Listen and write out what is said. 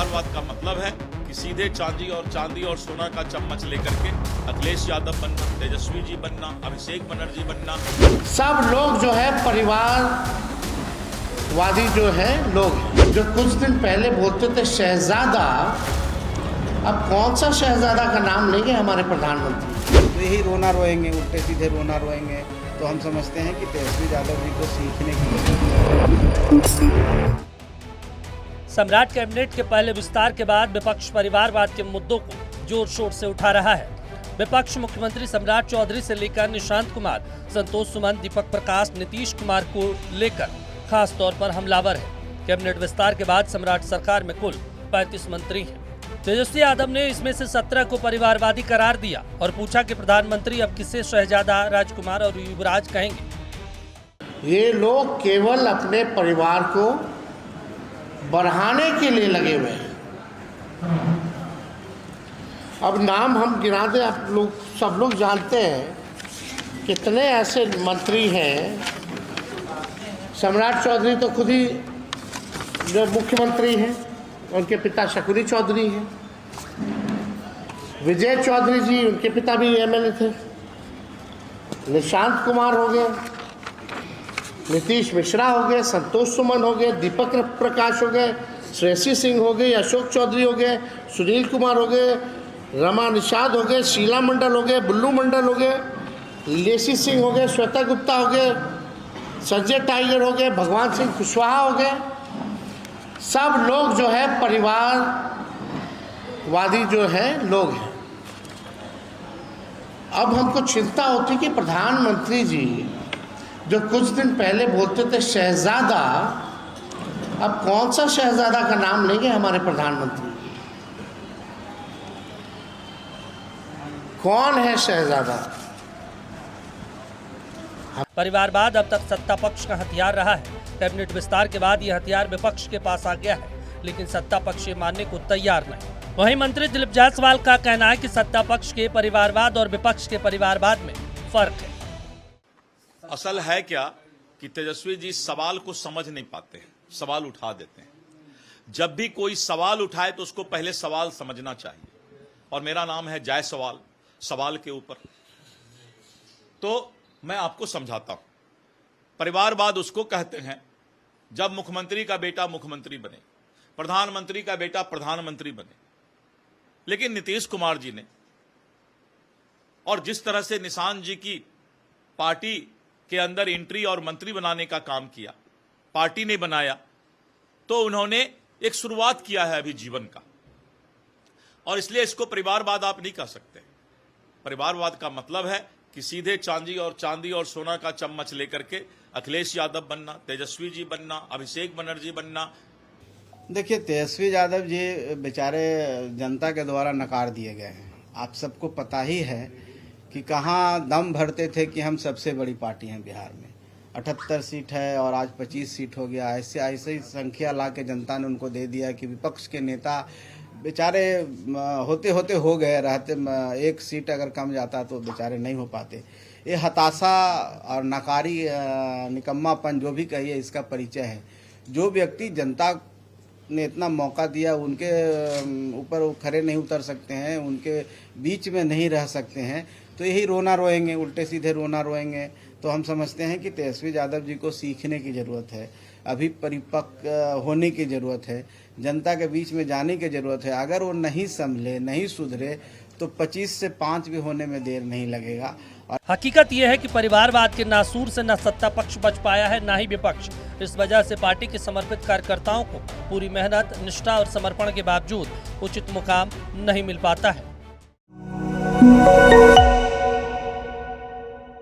परिवारवाद का मतलब है कि सीधे चांदी और सोना का चम्मच लेकर के अखिलेश यादव बनना, तेजस्वी जी बनना, अभिषेक बनर्जी बनना, सब लोग जो है परिवारवादी जो है लोग हैं। जो कुछ दिन पहले बोलते थे शहजादा, अब कौन सा शहजादा का नाम लेंगे हमारे प्रधानमंत्री। तो यही रोना रोएंगे, उल्टे सीधे रोना रोएंगे। तो हम समझते हैं कि तेजस्वी यादव जी को सीखने की सम्राट कैबिनेट के पहले विस्तार के बाद विपक्ष परिवारवाद के मुद्दों को जोर शोर से उठा रहा है। विपक्ष मुख्यमंत्री सम्राट चौधरी से लेकर निशांत कुमार, संतोष सुमन, दीपक प्रकाश, नीतीश कुमार को लेकर खास तौर पर हमलावर है। कैबिनेट विस्तार के बाद सम्राट सरकार में कुल 35 मंत्री हैं। तेजस्वी यादव ने इसमें से 17 को परिवारवादी करार दिया और पूछा कि प्रधानमंत्री अब किसे शहजादा, राजकुमार और युवराज कहेंगे। ये लोग केवल अपने परिवार को बढ़ाने के लिए लगे हुए हैं। अब नाम हम गिना दें, आप लोग सब लोग जानते हैं कितने ऐसे मंत्री हैं। सम्राट चौधरी तो खुद ही जो मुख्यमंत्री हैं, उनके पिता शकुनी चौधरी हैं। विजय चौधरी जी, उनके पिता भी एमएलए थे। निशांत कुमार हो गए, नीतीश मिश्रा हो गए, संतोष सुमन हो गए, दीपक प्रकाश हो गए, श्रेयसी सिंह हो गए, अशोक चौधरी हो गए, सुनील कुमार हो गए, रमा निषाद हो गए, शीला मंडल हो गए, बुल्लू मंडल हो गए, लेसी सिंह हो गए, श्वेता गुप्ता हो गए, संजय टाइगर हो गए, भगवान सिंह कुशवाहा हो गए। सब लोग जो है परिवारवादी जो है लोग हैं। अब हमको चिंता होती कि प्रधानमंत्री जी जो कुछ दिन पहले बोलते थे शहजादा, अब कौन सा शहजादा का नाम लेंगे हमारे प्रधानमंत्री। कौन है शहजादा। परिवारवाद अब तक सत्ता पक्ष का हथियार रहा है। कैबिनेट विस्तार के बाद यह हथियार विपक्ष के पास आ गया है, लेकिन सत्ता पक्ष ये मानने को तैयार नहीं। वहीं मंत्री दिलीप जायसवाल का कहना है कि सत्ता पक्ष के परिवारवाद और विपक्ष के परिवारवाद में फर्क है। असल है क्या कि तेजस्वी जी सवाल को समझ नहीं पाते हैं, सवाल उठा देते हैं। जब भी कोई सवाल उठाए तो उसको पहले सवाल समझना चाहिए, और मेरा नाम है जायसवाल सवाल के ऊपर। तो मैं आपको समझाता हूं। परिवारवाद उसको कहते हैं जब मुख्यमंत्री का बेटा मुख्यमंत्री बने, प्रधानमंत्री का बेटा प्रधानमंत्री बने। लेकिन नीतीश कुमार जी ने, और जिस तरह से निशांत जी की पार्टी के अंदर एंट्री और मंत्री बनाने का काम किया, पार्टी ने बनाया, तो उन्होंने एक शुरुआत किया है अभी जीवन का, और इसलिए इसको परिवारवाद आप नहीं कह सकते। परिवारवाद का मतलब है कि सीधे चांदी और सोना का चम्मच लेकर के अखिलेश यादव बनना, तेजस्वी जी बनना, अभिषेक बनर्जी बनना। देखिए, तेजस्वी यादव जी बेचारे जनता के द्वारा नकार दिए गए हैं। आप सबको पता ही है कि कहाँ दम भरते थे कि हम सबसे बड़ी पार्टी हैं बिहार में। 78 सीट है और आज 25 सीट हो गया। ऐसे ही संख्या ला के जनता ने उनको दे दिया कि विपक्ष के नेता बेचारे होते होते हो गए, रहते एक सीट अगर कम जाता तो बेचारे नहीं हो पाते। ये हताशा और नकारी निकम्मापन जो भी कहिए, इसका परिचय है। जो व्यक्ति जनता ने इतना मौका दिया, उनके ऊपर वो खड़े नहीं उतर सकते हैं, उनके बीच में नहीं रह सकते हैं, तो यही रोना रोएंगे, उल्टे सीधे रोना रोएंगे। तो हम समझते हैं कि तेजस्वी यादव जी को सीखने की ज़रूरत है, अभी परिपक्व होने की ज़रूरत है, जनता के बीच में जाने की ज़रूरत है। अगर वो नहीं संभले, नहीं सुधरे, तो 25 से 5 भी होने में देर नहीं लगेगा। हकीकत यह है कि परिवारवाद के नासूर से न सत्ता पक्ष बच पाया है, न ही विपक्ष। इस वजह से पार्टी के समर्पित कार्यकर्ताओं को पूरी मेहनत, निष्ठा और समर्पण के बावजूद उचित मुकाम नहीं मिल पाता है।